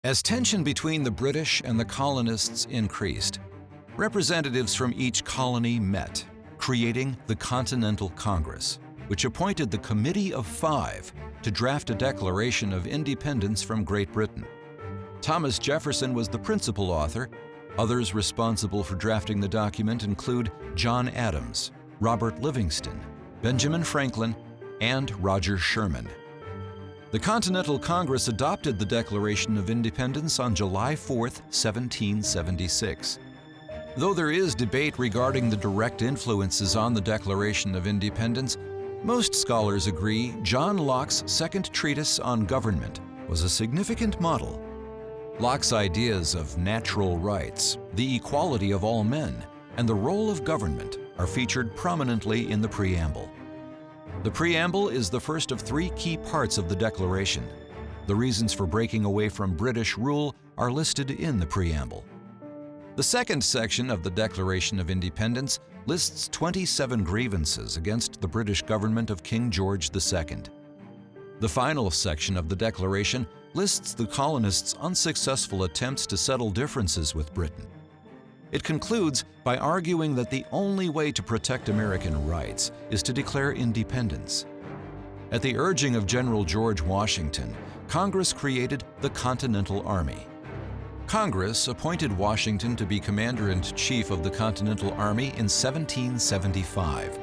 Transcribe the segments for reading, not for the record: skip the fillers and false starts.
As tension between the British and the colonists increased, representatives from each colony met, creating the Continental Congress, which appointed the Committee of Five to draft a Declaration of Independence from Great Britain. Thomas Jefferson was the principal author. Others responsible for drafting the document include John Adams, Robert Livingston, Benjamin Franklin, and Roger Sherman. The Continental Congress adopted the Declaration of Independence on July 4, 1776. Though there is debate regarding the direct influences on the Declaration of Independence, most scholars agree John Locke's second treatise on government was a significant model. Locke's ideas of natural rights, the equality of all men, and the role of government are featured prominently in the preamble. The preamble is the first of three key parts of the Declaration. The reasons for breaking away from British rule are listed in the preamble. The second section of the Declaration of Independence lists 27 grievances against the British government of King George II. The final section of the Declaration lists the colonists' unsuccessful attempts to settle differences with Britain. It concludes by arguing that the only way to protect American rights is to declare independence. At the urging of General George Washington, Congress created the Continental Army. Congress appointed Washington to be Commander-in-Chief of the Continental Army in 1775.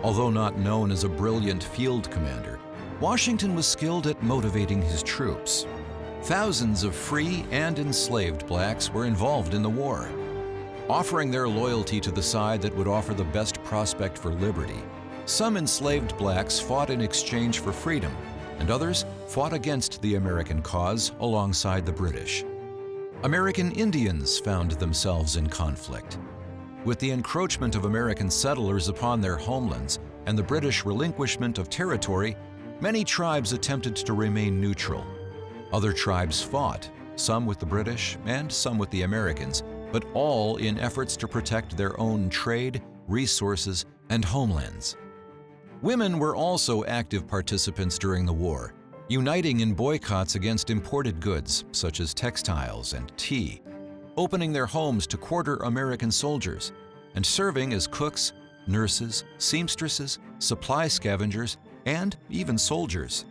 Although not known as a brilliant field commander, Washington was skilled at motivating his troops. Thousands of free and enslaved blacks were involved in the war. Offering their loyalty to the side that would offer the best prospect for liberty, some enslaved blacks fought in exchange for freedom, and others fought against the American cause alongside the British. American Indians found themselves in conflict. With the encroachment of American settlers upon their homelands and the British relinquishment of territory, many tribes attempted to remain neutral. Other tribes fought, some with the British and some with the Americans, but all in efforts to protect their own trade, resources, and homelands. Women were also active participants during the war, uniting in boycotts against imported goods such as textiles and tea, opening their homes to quarter American soldiers, and serving as cooks, nurses, seamstresses, supply scavengers, and even soldiers.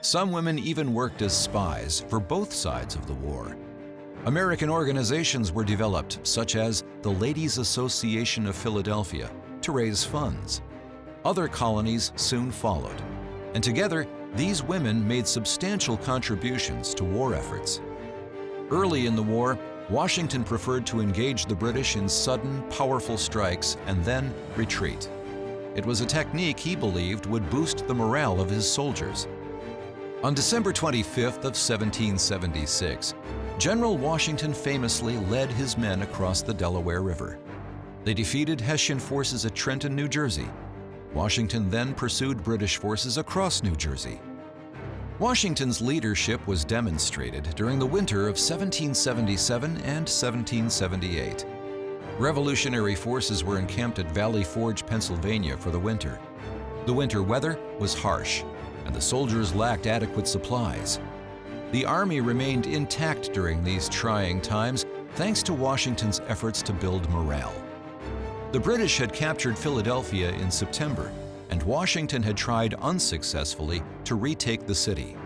Some women even worked as spies for both sides of the war. American organizations were developed, such as the Ladies' Association of Philadelphia, to raise funds. Other colonies soon followed, and together, these women made substantial contributions to war efforts. Early in the war, Washington preferred to engage the British in sudden, powerful strikes and then retreat. It was a technique he believed would boost the morale of his soldiers. On December 25th of 1776, General Washington famously led his men across the Delaware River. They defeated Hessian forces at Trenton, New Jersey. Washington then pursued British forces across New Jersey. Washington's leadership was demonstrated during the winter of 1777 and 1778. Revolutionary forces were encamped at Valley Forge, Pennsylvania for the winter. The winter weather was harsh, and the soldiers lacked adequate supplies. The Army remained intact during these trying times thanks to Washington's efforts to build morale. The British had captured Philadelphia in September, and Washington had tried unsuccessfully to retake the city.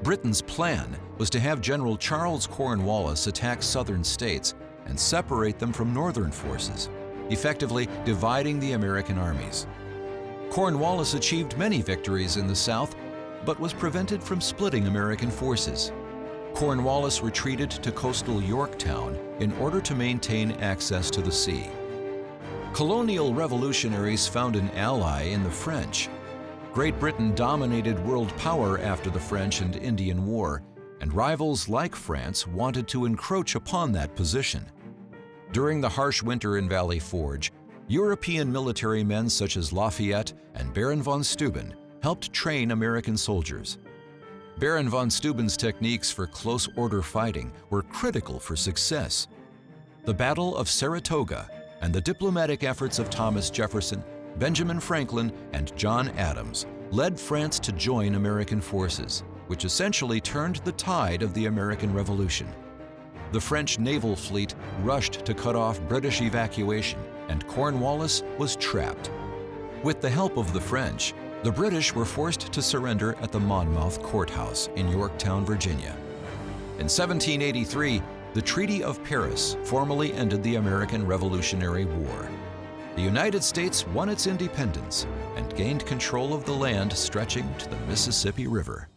Britain's plan was to have General Charles Cornwallis attack southern states and separate them from northern forces, effectively dividing the American armies. Cornwallis achieved many victories in the South, but was prevented from splitting American forces. Cornwallis retreated to coastal Yorktown in order to maintain access to the sea. Colonial revolutionaries found an ally in the French. Great Britain dominated world power after the French and Indian War, and rivals like France wanted to encroach upon that position. During the harsh winter in Valley Forge, European military men such as Lafayette and Baron von Steuben helped train American soldiers. Baron von Steuben's techniques for close order fighting were critical for success. The Battle of Saratoga and the diplomatic efforts of Thomas Jefferson, Benjamin Franklin, and John Adams led France to join American forces. which essentially turned the tide of the American Revolution. The French naval fleet rushed to cut off British evacuation, and Cornwallis was trapped. With the help of the French, the British were forced to surrender at the Monmouth Courthouse in Yorktown, Virginia. In 1783, the Treaty of Paris formally ended the American Revolutionary War. The United States won its independence and gained control of the land stretching to the Mississippi River.